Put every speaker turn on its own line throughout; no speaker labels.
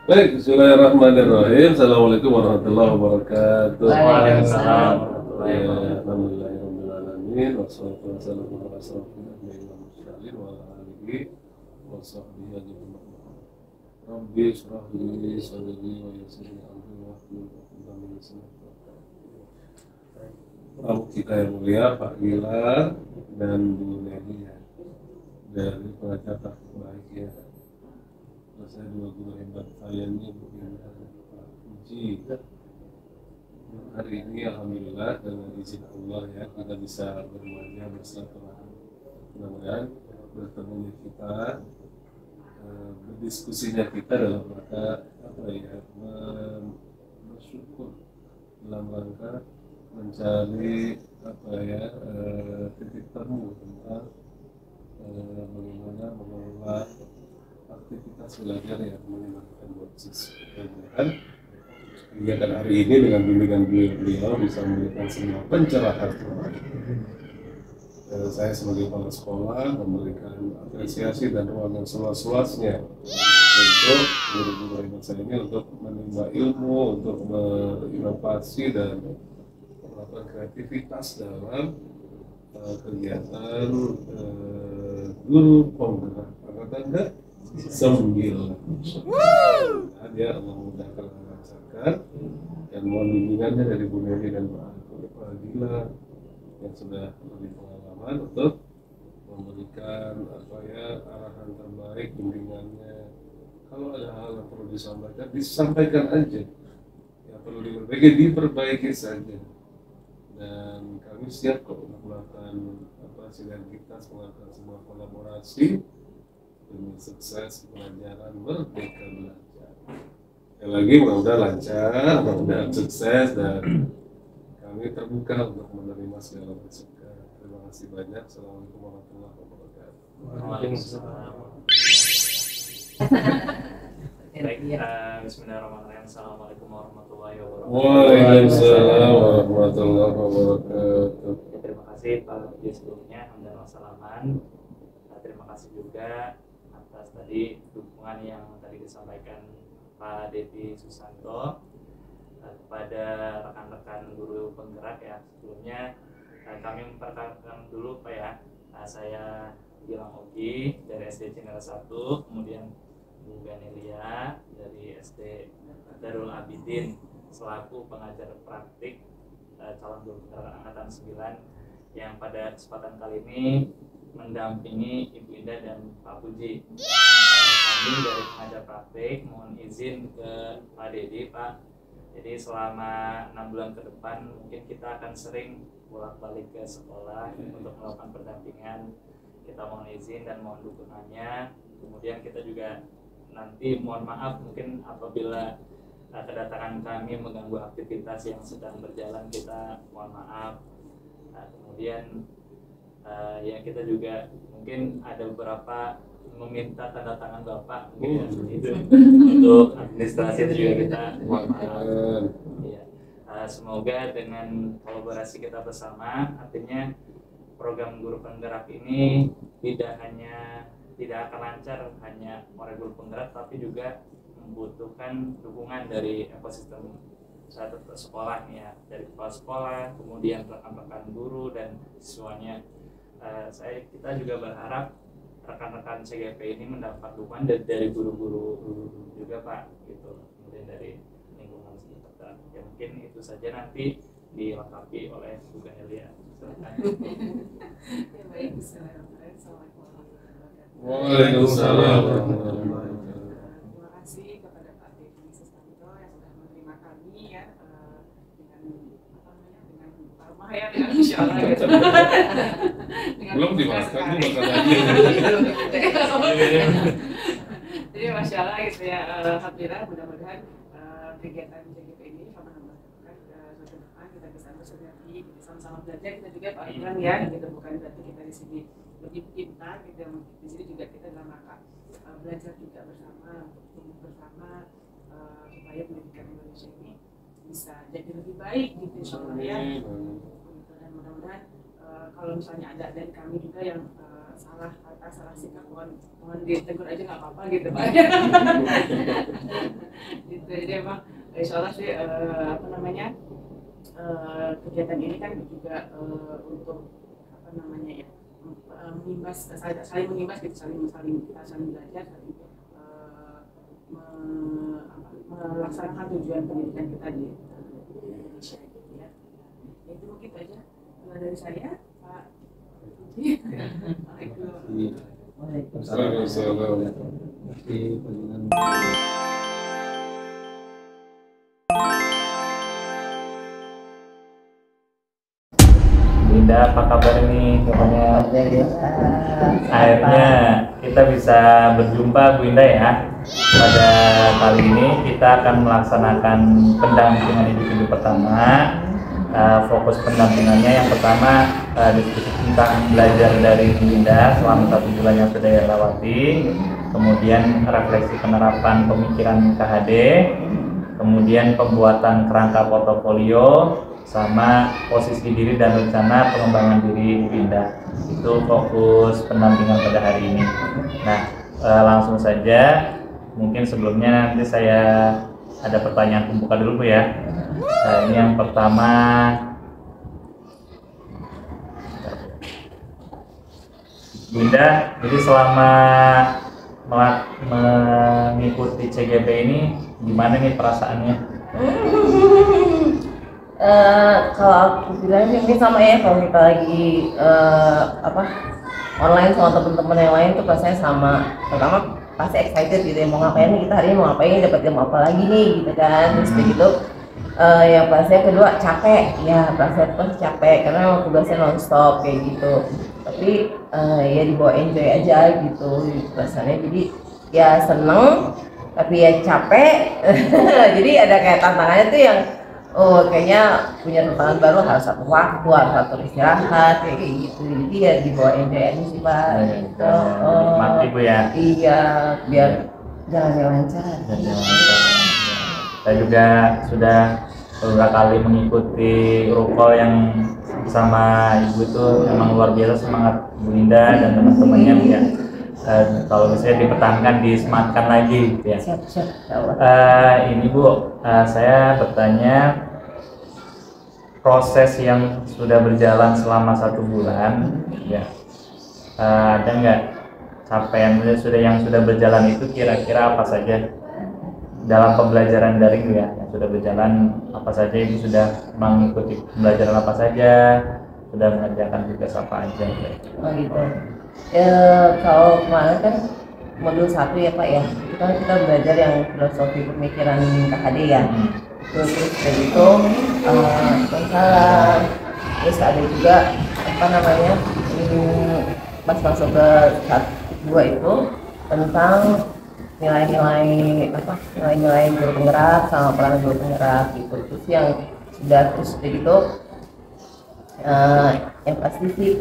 Baik, bismillahirrahmanirrahim. Assalamualaikum warahmatullahi wabarakatuh.
Waalaikumsalam warahmatullahi
Ya,
wabarakatuh.
alhamdulillahirabbil alamin. Wassalatu wassalamu ala asyrofil anbiya'i wal mursalin wa ala alihi wa sahbihi ajmain. Rabbi shrah li sadri wa yassir li amri wahlul 'uqdatam min lisani yafqahu qawli. Pramu kita yang mulia Pak Gilang dan Bu Nelia dari pengajar taktik baik ya. Saya dua guru hebat saya ini Bu Nina dan Pak Puji. Hari ini alhamdulillah dengan izin Allah ya kita bisa berwajah bersilaturahmi. Mudah-mudahan bertemunya kita, berdiskusinya kita dalam rangka apa ya, bersyukur dalam rangka mencari apa ya, titik temu tentang bagaimana mengelola aktivitas belajar yang menyenangkan buat siswa. Kegiatan hari ini dengan bimbingan beliau bisa memberikan semua pencerahan terbaik. Saya sebagai kepala sekolah memberikan apresiasi dan ruang yang seluas-luasnya untuk guru-guru hebat saya ini untuk menimba ilmu, untuk berinovasi dan melakukan kreativitas dalam kegiatan guru penggerak angkatan ke-9. Dia Allah mudahkan dan lancarkan, dan mohon bimbingannya dari Bu Neli dan Pak Gila yang sudah lebih pengalaman untuk memberikan apa ya, arahan terbaik, bimbingannya. Kalau ada hal yang perlu disampaikan aja. Yang perlu diperbaiki saja. Dan kami siap kok untuk melakukan sinergitas, melakukan sebuah kolaborasi demi sukses pelajaran Merdeka Belajar. Yang lagi mudah-mudahan lancar, mudah-mudahan sukses, dan kami terbuka untuk menerima segala masukan. Terima kasih banyak. Assalamualaikum warahmatullahi wabarakatuh.
Waalaikumsalam. Baik, bismillahirrahmanirrahim. Assalamualaikum warahmatullahi wabarakatuh.
Waalaikumsalam warahmatullahi wabarakatuh.
Ya, terima kasih Pak Puji sebelumnya, hamdan wa salaman. Terima kasih juga atas tadi dukungan yang tadi disampaikan Pak Dedi Susanto kepada rekan-rekan guru penggerak ya. Sebelumnya kami memperkenalkan dulu Pak ya. Saya Gilang Ogi dari SD Cinere 1, kemudian Bu Ganelia dari SD Darul Abidin selaku pengajar praktik calon guru penggerak angkatan 9 yang pada kesempatan kali ini mendampingi Ibu Indah dan Pak Puji. Kami dari pengajar praktik mohon izin ke Pak Dedi, Pak. Jadi selama 6 bulan ke depan mungkin kita akan sering bolak-balik ke sekolah untuk melakukan pendampingan. Kita mohon izin dan mohon dukungannya. Kemudian kita juga nanti mohon maaf mungkin apabila kedatangan kami mengganggu aktivitas yang sedang berjalan, kita mohon maaf. Kemudian ya kita juga mungkin ada beberapa meminta tanda tangan Bapak mungkin itu untuk administrasi itu juga kita mohon maaf ya. Semoga dengan kolaborasi kita bersama, artinya program guru penggerak ini tidak akan lancar hanya oleh guru penggerak, tapi juga membutuhkan dukungan dari ekosistem satu sekolah ya, dari kepala sekolah, kemudian rekan-rekan guru dan siswanya. Kita juga berharap rekan-rekan CGP ini mendapat dukungan dari guru-guru juga Pak, gitu. Kemudian dari lingkungan sekitar. Ya mungkin itu saja, nanti dilengkapi oleh Bu Ganelia. Silakan.
Ya baik, Assalamualaikum warahmatullahi wabarakatuh.
Waalaikumsalam warahmatullahi wabarakatuh.
Terima kasih kepada Pak Dedi Susanto yang sudah menerima kami ya, dengan dengan ramah ya, dengan insya Allah gitu.
Belum dimakan, ini makan lagi.
Jadi masya Allah gitu ya, alhamdulillah, mudah-mudahan kegiatan CGP ini sama-sama suatu depan kita bisa bersinergi, kita sama-sama belajar, kita juga Pak Gilang ya, gitu, bukan berarti kita di sini lebih pintar gitu, di sini juga kita dalam rangka belajar juga bersama, untuk tumbuh bersama, supaya pendidikan Indonesia ini bisa jadi lebih baik gitu insya Allah ya. Dan mudah-mudahan kalau misalnya ada dari kami juga yang salah kata, salah sikap, mohon ditegur aja nggak apa-apa gitu Pak. Gitu, jadi emang insya Allah sih apa namanya kegiatan ini kan juga untuk apa namanya ya mengimbas, saling mengimbas gitu, kita saling belajar, saling melaksanakan tujuan pendidikan kita di Indonesia gitu ya. Itu mungkin aja dari saya Pak.
Waalaikumsalam.
Bunda, apa kabar nih? Katanya akhirnya kita bisa berjumpa Bu Indah ya. Pada kali ini kita akan melaksanakan pendampingan individu pertama. Fokus pendampingannya yang pertama diskusi tentang belajar dari Bu Indah selama 1 bulan yang sudah dilewati, kemudian refleksi penerapan pemikiran KHD, kemudian pembuatan kerangka portofolio, sama posisi diri dan rencana pengembangan diri Bu Indah. Itu fokus pendampingan pada hari ini. Nah, langsung saja. Mungkin sebelumnya nanti saya ada pertanyaan pembuka dulu Bu ya. Ini yang pertama, Bu Indah, jadi selama mengikuti CGP ini gimana nih perasaannya?
Kalau aku bilang sih ini sama ya, kalau kita lagi online sama teman-teman yang lain tuh rasanya sama. Pertama pasti excited gitu ya, mau ngapain nih kita hari ini, mau ngapain, dapat ilmu apa lagi nih gitu kan. Terus gitu yang pastinya kedua capek ya, pasti capek karena memang tugasnya non-stop kayak gitu. Tapi ya dibawa enjoy aja gitu rasanya. Jadi ya seneng tapi ya capek. Jadi ada kayak tantangannya tuh yang kayaknya punya tantangan baru, harus satu waktu, harus satu istirahat kayak gitu. Jadi ya dibawa enjoy aja sih Pak. Gitu.
Nikmati Bu ya.
Iya, biar jalannya lancar.
Saya juga sudah beberapa kali mengikuti rukol yang bersama Ibu itu, memang luar biasa semangat Bu Indah dan teman-temannya Bu ya. Kalau misalnya dipertahankan, disematkan lagi gitu ya.
Siap.
Ini Bu, saya bertanya, proses yang sudah berjalan selama 1 bulan ya, ada nggak capaian yang sudah berjalan itu kira-kira apa saja dalam pembelajaran daring ya, yang sudah berjalan apa saja? Ibu sudah mengikuti pembelajaran apa saja, sudah mengerjakan tugas apa aja gitu.
Oh gitu. Kalau kemarin kan modul 1 ya Pak ya, itu kan kita belajar yang filosofi pemikiran KHD ya. Terus dari itu salah. Terus ada juga apa namanya pas masuk ke 2 itu tentang nilai-nilai guru penggerak sama peran guru penggerak gitu. Terus yang sudah terus gitu yang pasti sih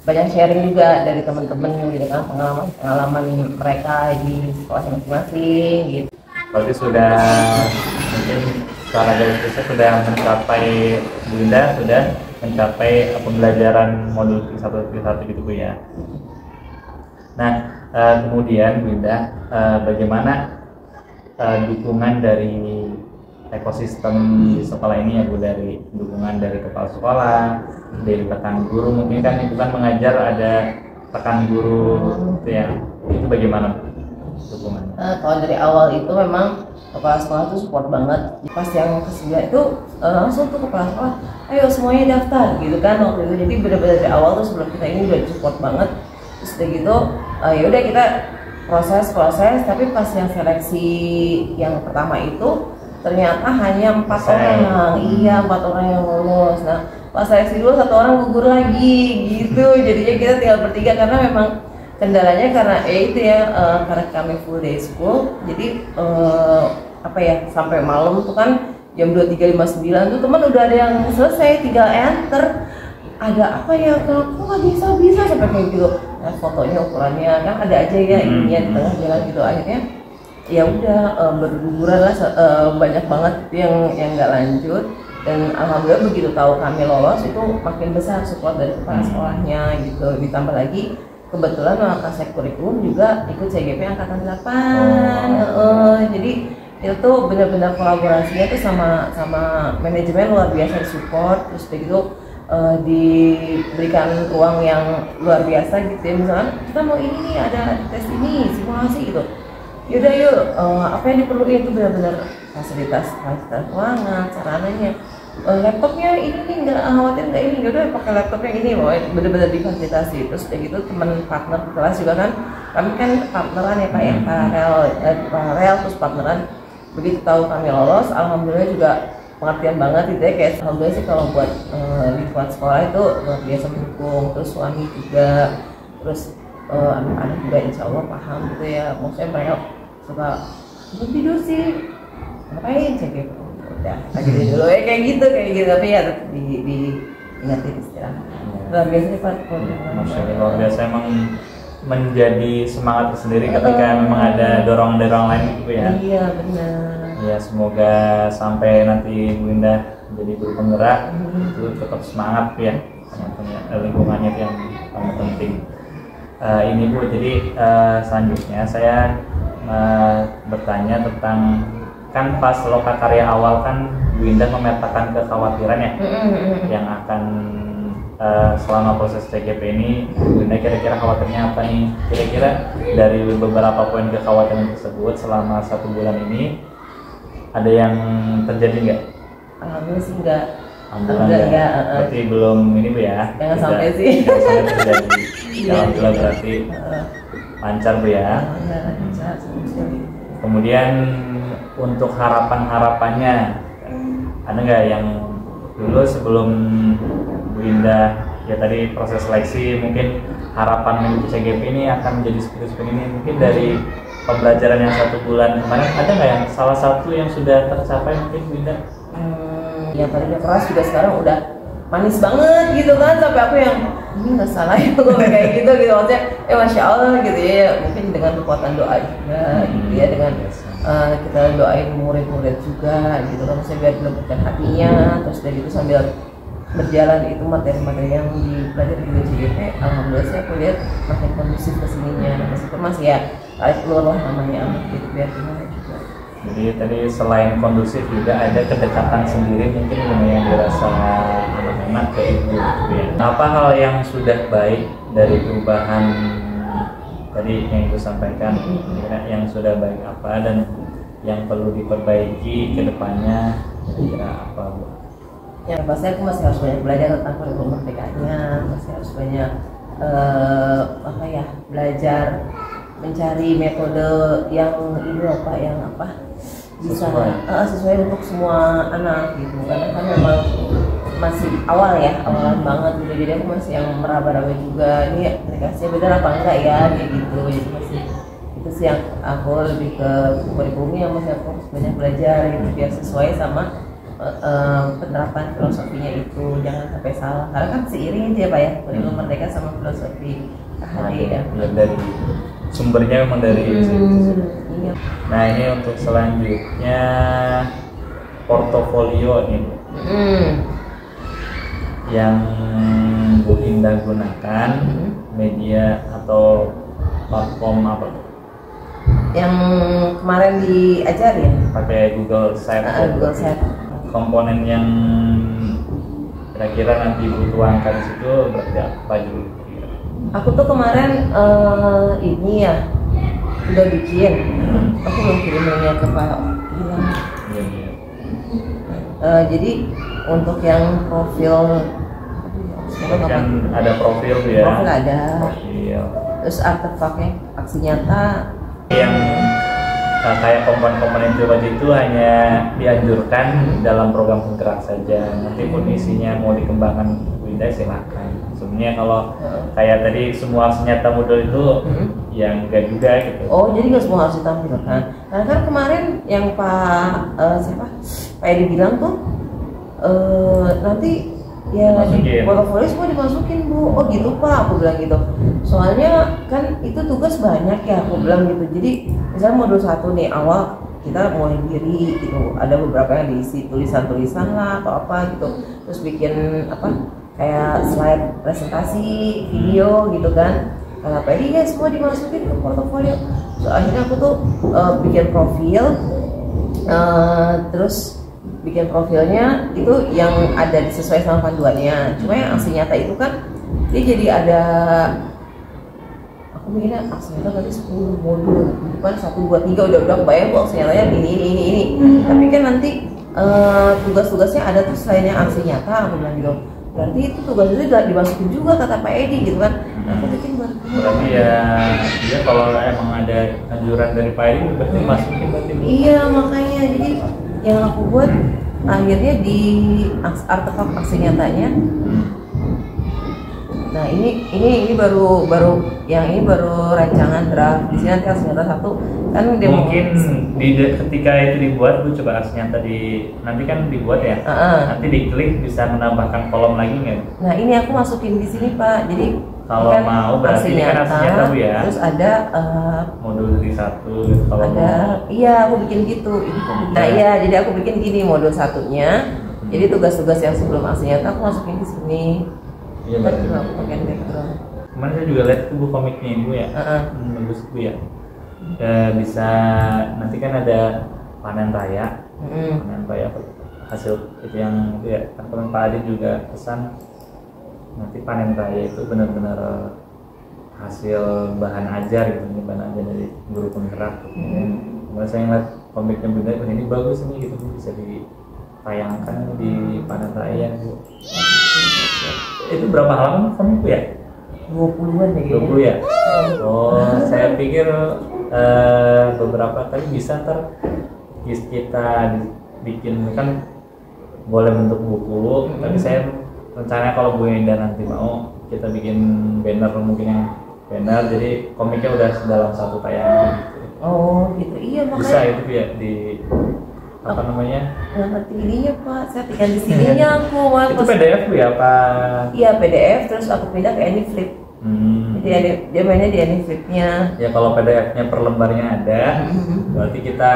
banyak sharing juga dari teman-teman gitu kan, pengalaman mereka di sekolah masing-masing gitu.
Berarti sudah mungkin secara garis besar sudah mencapai, Bu Indah sudah mencapai pembelajaran modul 1 gitu Bu ya. Nah, kemudian Bu Indah, bagaimana dukungan dari ekosistem di sekolah ini ya Bu, dari dukungan dari kepala sekolah, dari rekan guru, mungkin kan itu kan mengajar ada rekan guru gitu ya, itu bagaimana dukungannya?
Kalau dari awal itu memang kepala sekolah itu support banget. Pas yang ke-9 itu langsung tuh kepala sekolah, ayo semuanya daftar gitu kan waktu itu. Jadi benar-benar dari awal tuh sebelum kita ini udah support banget. Terus udah gitu ya udah kita proses, tapi pas yang seleksi yang pertama itu ternyata hanya 4 orang. Iya, 4 orang yang lulus. Nah pas seleksi dulu 1 orang gugur lagi gitu. Jadinya kita tinggal bertiga karena memang kendalanya karena itu ya karena kami full day school. Jadi apa ya, sampai malam tuh kan jam 23.59 tuh teman udah ada yang selesai, tinggal enter. Ada apa ya, kok nggak bisa sampai kayak gitu. Nah fotonya, ukurannya kan ada aja ya ininya di tengah jalan gitu. Akhirnya ya udah berguguran lah, banyak banget yang nggak lanjut. Dan alhamdulillah begitu tahu kami lolos itu makin besar support dari kepala sekolahnya gitu. Ditambah lagi kebetulan Wakasek Kurikulum juga ikut CGP angkatan 8. Jadi itu tuh benar-benar kolaborasinya tuh sama manajemen luar biasa support, terus begitu diberikan ruang yang luar biasa gitu ya, misalkan kita mau ini nih, ada tes ini, simulasi gitu, yaudah yuk, apa yang diperlukan itu benar-benar fasilitas ruangan, sarananya, laptopnya ini nih nggak khawatir nggak ini, yaudah pakai laptopnya ini, loh benar-benar difasilitasi. Terus kayak gitu teman partner di kelas juga kan, kami kan partneran ya Pak ya, paralel terus partneran. Begitu tahu kami lolos, alhamdulillah juga pengertian banget gitu ya, kayak alhamdulillah sih kalau buat lingkungan sekolah itu luar biasa mendukung. Terus suami juga, terus anak-anak juga insya Allah paham gitu ya, maksudnya mereka suka tidur sih ngapain cek gitu, udah lagi dulu ya kayak gitu tapi ya tetap diingatin istirahat. Luar biasa nih Pak.
Masya Allah, luar biasa, emang menjadi semangat tersendiri ketika memang ada dorongan-dorongan lain gitu ya.
Iya benar.
Ya semoga sampai nanti Bu Indah jadi guru penggerak itu tetap semangat ya, lingkungannya itu yang paling penting. Ini Bu, jadi selanjutnya saya bertanya tentang, kan pas Lokakarya awal kan Bu Indah memetakan kekhawatiran ya yang akan selama proses CGP ini Bu Indah kira-kira khawatirnya apa nih? Kira-kira dari beberapa poin kekhawatiran tersebut selama 1 bulan ini ada yang terjadi nggak?
Alhamdulillah sih enggak.
Alhamdulillah ya. Berarti belum ini Bu ya?
Jangan sampai sih.
Jangan sampai terjadi. Alhamdulillah berarti lancar Bu ya. Kemudian untuk harapan-harapannya ada nggak yang dulu sebelum Bu Indah ya tadi proses seleksi, mungkin harapan menuju CGP ini akan menjadi seperti ini, mungkin dari pembelajaran yang 1 bulan kemarin ada nggak yang salah satu yang sudah tercapai mungkin Bu Indah?
Yang tadinya keras juga sekarang udah manis banget gitu kan, sampai aku yang ini nggak salah ya gue kayak gitu maksudnya Masya Allah gitu ya, mungkin dengan kekuatan doa juga gitu ya, dengan kita doain murid-murid juga gitu kan, maksudnya biar dilembutkan hatinya, terus dari itu sambil berjalan itu materi-materi yang dipelajari di CGP, alhamdulillah sih aku lihat makin kondusif kesininya, meskipun masih ya tarik keluar lah namanya gitu, biar gimana juga.
Jadi tadi selain kondusif juga ada kedekatan sendiri mungkin yang dirasa anak-anak ke ibu gitu ya. Apa hal yang sudah baik dari perubahan tadi yang Ibu sampaikan, yang sudah baik apa dan yang perlu diperbaiki ke depannya, kira-kira apa Bu?
Yang pasti aku masih harus banyak belajar tentang kurikulum merdekanya, masih harus banyak belajar mencari metode yang ini Pak, yang bisa sesuai untuk semua anak gitu, karena kan memang masih awalan banget gitu, jadi aku masih yang meraba-raba juga ini aplikasinya benar apa enggak ya kayak gitu, jadi masih itu sih yang aku lebih ke kurikulumnya yang masih aku harus banyak belajar gitu, biar sesuai sama penerapan filosofinya itu, jangan sampai salah, karena kan seiring aja Pak ya kurikulum merdeka sama filosofi KHD ya.
Dari sumbernya memang dari
Iya.
Nah ini untuk selanjutnya portofolio nih yang Bu Indah gunakan media atau platform apa?
Yang kemarin diajarin
pakai Google Sheet.
Google Sheet.
Komponen yang kira-kira nanti Ibu tuangkan di situ berarti apa dulu?
Aku tuh kemarin ini ya udah bikin, aku belum kirimnya ke Pak Gilang. Jadi untuk yang profil
kan ada profil tuh ya.
Profil ada.
Profil.
Terus artefaknya aksi nyata.
Yang kayak komponen-komponen itu hanya dianjurkan dalam program penggerak saja. Nanti pun isinya mau dikembangkan Bu Indah silakan. Sebenarnya kalau kayak tadi semua senjata modul itu yang enggak juga gitu.
Oh jadi nggak semua harus ditampilkan. Karena kan kemarin yang Pak Pak Edi bilang tuh nanti ya di portofolio semua dimasukin Bu. Oh gitu Pak, aku bilang gitu. Soalnya kan itu tugas banyak ya, aku bilang gitu. Jadi misalnya modul 1 nih awal kita mulai diri gitu, ada beberapa yang diisi tulisan-tulisan lah atau apa gitu, terus bikin kayak slide presentasi video gitu kan. kata Pak Edi ya semua dimasukin ke portofolio. So, akhirnya aku tuh bikin profil, terus bikin profilnya itu yang ada sesuai sama panduannya. Cuma yang aksi nyata itu kan dia jadi ada, aku mikirnya aksi nyata berarti 10 modul, bukan 1, 2, 3 udah bayang kok aksi nyatanya ini. Tapi kan nanti tugas-tugasnya ada tuh selain yang aksi nyata, aku bilang gitu. Berarti itu tugas itu dimasukin juga kata Pak Edi gitu kan. Aku bikin
berarti ya dia kalau emang ada anjuran dari Pak Edi berarti masukin berarti.
Iya makanya jadi yang aku buat akhirnya di artefak aksi nyatanya. Nah ini baru yang ini baru rancangan draft. Di sini nanti aksi nyata 1 kan dia
mungkin ketika itu dibuat, lu coba aksi nyata nanti kan dibuat ya. Nanti diklik bisa menambahkan kolom lagi nggak?
Nah ini aku masukin di sini Pak. Jadi
kalau
kan
mau berarti ini kan aksi nyata Bu ya.
Terus ada
modul di 1 gitu, kalau
ada
mau.
iya aku bikin gitu. Nah iya jadi aku bikin gini modul 1-nya. Jadi tugas-tugas yang sebelum aksi nyata aku masukin di sini.
Iya
Tapi
betul.
aku pakai background.
Kemarin saya juga lihat tuh Bu komiknya Ibu ya. Bagus Bu ya. Bisa nanti kan ada panen raya. Panen raya hasil itu yang itu ya. Kan Pak Adi juga pesan nanti panen raya itu benar-benar hasil bahan ajar gitu, ini bahan ajar dari guru penggerak. Kemarin saya ngeliat komiknya Bunda, ini bagus ini gitu, bisa ditayangkan di panen raya Bu. Itu berapa halaman komik ya?
20-an ya
20 ya? Oh, saya pikir beberapa kali bisa ntar kita bikin kan boleh bentuk buku, tapi saya rencananya kalau Bu Indah nanti mau kita bikin banner, mungkin yang banner jadi komiknya udah dalam satu tayangan gitu.
Oh gitu, iya makanya
Bisa itu ya di apa namanya?
nggak ngerti ininya Pak, saya tinggal di sininya aku
Itu PDF Bu ya Pak?
Iya PDF, terus aku pindah ke AnyFlip. Jadi dia mainnya di AnyFlipnya.
Ya kalau PDF-nya per lembarnya ada, berarti kita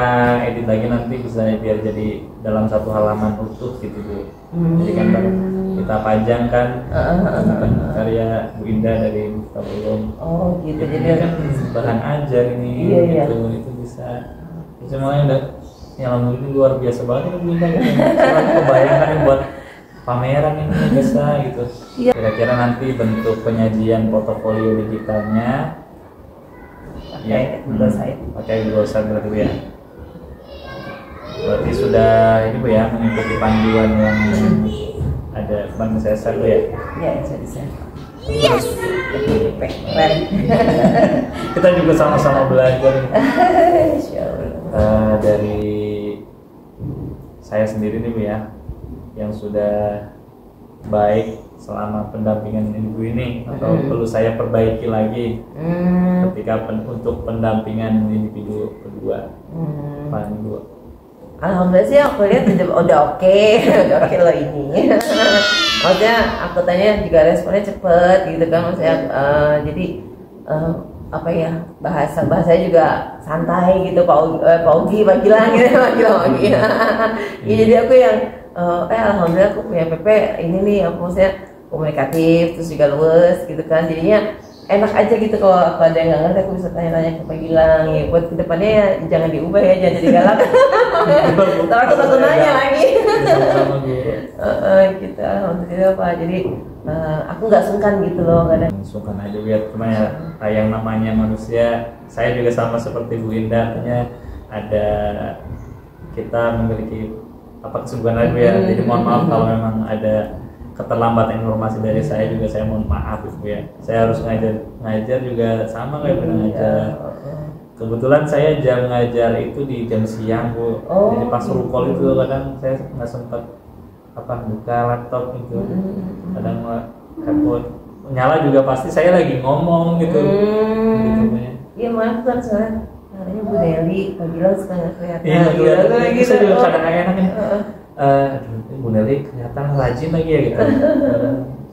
edit lagi nanti bisa biar jadi dalam satu halaman utuh gitu Bu. Jadi kan kita pajang kan karya Bu Indah dari Muftahulum.
Oh gitu,
Jadi
jadi
kan bahan ajar ini
Iya,
gitu, itu bisa. Semuanya udah yang alhamdulillah luar biasa banget Bu Indah kan. Selalu kebayangkan yang buat pameran ini bisa gitu. Kira-kira nanti bentuk penyajian portofolio digitalnya pakai Google Site berarti Bu ya. Berarti sudah ini Bu ya, mengikuti panduan yang ada Bang Cesar Bu ya.
Iya bisa. Yes. Keren.
Kita juga sama-sama belajar
Insyaallah.
dari saya sendiri nih Bu ya, yang sudah baik selama pendampingan ibu ini atau perlu saya perbaiki lagi ketika untuk pendampingan individu kedua, paling dua.
Alhamdulillah sih aku lihat udah oke loh ini. Maksudnya aku tanya juga responnya cepet gitu kan, maksudnya jadi apa ya bahasanya juga santai gitu, Pak Ugi panggilan gitu panggilan. Ya, jadi aku yang alhamdulillah aku punya PP ini nih, aku maksudnya komunikatif terus juga luwes gitu kan, jadinya enak aja gitu. Kalau aku ada yang nggak ngerti aku bisa tanya-tanya ke Pak Gilang ya, buat kedepannya ya jangan diubah ya, jangan jadi galak. Ntar aku takut nanya lagi. Gitu alhamdulillah Pak, jadi aku nggak sungkan gitu loh, kadang
Sungkan aja biar cuma ya yang namanya manusia. Saya juga sama seperti Bu Indah, artinya ada kita memiliki kesibukan lagi ya. Jadi mohon maaf kalau memang ada keterlambatan informasi dari saya, juga saya mohon maaf Bu ya. Saya harus ngajar juga sama kayak pernah ngajar. Kebetulan saya jam ngajar itu di jam siang Bu. Jadi pas rukol itu kadang saya nggak sempat buka laptop gitu. Kadang handphone nyala juga pasti saya lagi ngomong gitu.
Iya maaf kan soalnya katanya Bu Nelly, Pak Gilang suka nggak kelihatan.
Iya gitu. Saya juga kadang enak nih. Bu Nelly kelihatan rajin lagi ya gitu.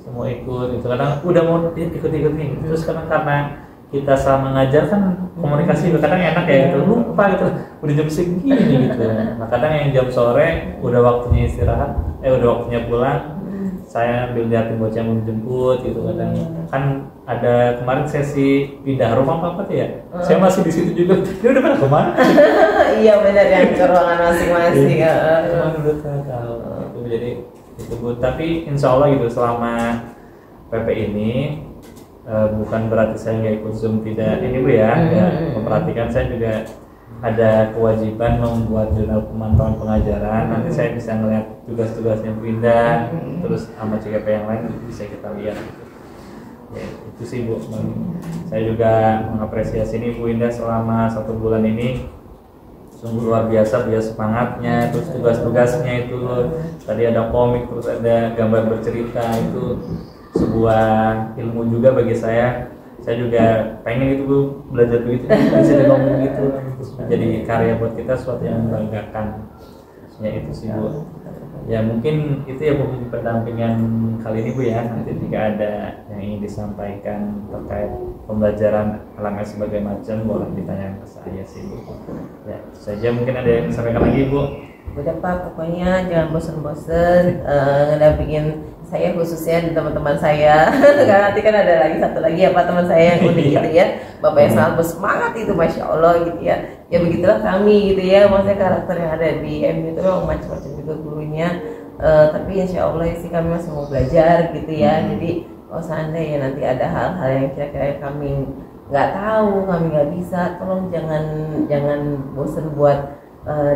Semua ikut gitu. Kadang udah mau ikut nih. Terus kadang karena kita sama ngajar kan komunikasi kadang enak ya gitu. Lupa gitu. Udah jam segini gitu. Nah kadang yang jam sore udah waktunya istirahat, udah waktunya pulang. saya ambil liatin bocah yang mau jemput gitu kadang. Kan ada kemarin sesi pindah rumah apa tuh ya, saya masih di situ juga. Dia udah pada kemana?
Iya benar, yang ke ruangan masing-masing.
Cuman udah tahu itu. Jadi itu Bu, tapi insya Allah gitu selama PP ini bukan berarti saya nggak ikut Zoom, tidak ini Bu ya, memperhatikan. Saya juga ada kewajiban membuat jurnal pemantauan pengajaran. Nanti saya bisa ngeliat tugas-tugasnya Bu Indah, terus sama CGP yang lain bisa kita lihat gitu. Ya, itu sih Bu. Saya juga mengapresiasi ini Bu Indah selama 1 bulan ini sungguh luar biasa, dia semangatnya, terus tugas-tugasnya itu tadi ada komik, terus ada gambar bercerita, itu sebuah ilmu juga bagi saya. Saya juga pengen itu Bu, belajar begitu, bisa ngomong gitu, terus menjadi karya buat kita, sesuatu yang membanggakan. Ya itu sih Bu. Ya mungkin itu ya Bu pendampingan kali ini Bu ya. Nanti jika ada yang ingin disampaikan terkait pembelajaran LMS sebagai macam, boleh ditanya ke saya sih Bu. Ya itu saja, mungkin ada yang disampaikan lagi Bu.
Udah Pak, pokoknya jangan bosen-bosen ngedampingin saya, khususnya di teman-teman saya. Karena nanti kan ada lagi satu lagi ya Pak, teman saya yang unik gitu ya, Bapak yang sangat bersemangat itu, Masya Allah gitu ya. Ya begitulah kami gitu ya, maksudnya karakter yang ada di MU itu memang macam-macam gitu gurunya. Tapi insya Allah sih kami masih mau belajar gitu ya. Jadi kalau seandainya nanti ada hal-hal yang kira-kira kami nggak tahu, kami nggak bisa, tolong jangan bosen buat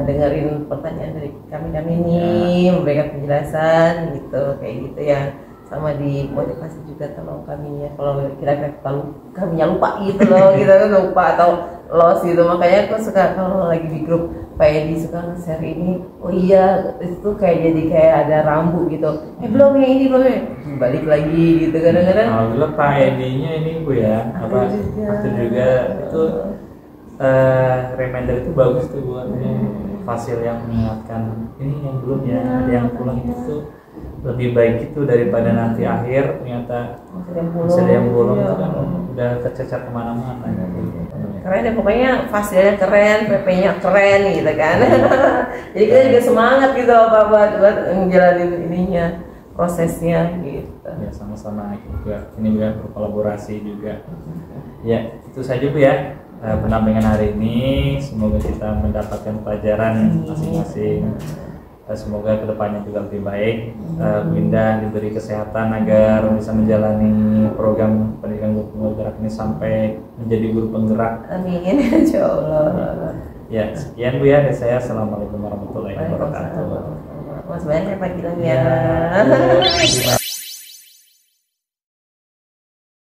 dengerin pertanyaan dari kami ini, memberikan penjelasan gitu, kayak gitu ya. Sama dimotivasi juga, tolong kami ya kalau kira-kira kami lupa gitu loh, kita kan lupa atau lost gitu. Makanya aku suka kalau lagi di grup Pak Edi suka nge-share ini, oh iya itu kayak jadi kayak ada rambu gitu, belum yang ini belum ya, balik lagi gitu kadang-kadang.
Alhamdulillah Pak Edi-nya ini Bu ya, apa aktif juga itu. Reminder itu bagus tuh buat fasil yang mengingatkan ini yang belum ya, ada yang pulang itu tuh lebih baik itu daripada nanti akhir ternyata masih ada yang belum itu kan udah kececer kemana-mana gitu.
Keren ya, pokoknya fasilnya keren, PP-nya keren gitu kan. Jadi kita juga semangat gitu Pak buat ngejalanin ininya, prosesnya gitu.
Ya sama-sama juga, ini juga berkolaborasi juga. Ya itu saja Bu ya pendampingan hari ini. Semoga kita mendapatkan pelajaran masing-masing. Semoga kedepannya juga lebih baik. Bu Indah diberi kesehatan agar bisa menjalani program pendidikan guru penggerak ini sampai menjadi guru penggerak.
Amin, insya Allah.
Ya sekian Bu ya dari saya. Assalamualaikum warahmatullahi wabarakatuh.
Mas banyak Pak Gilang ya.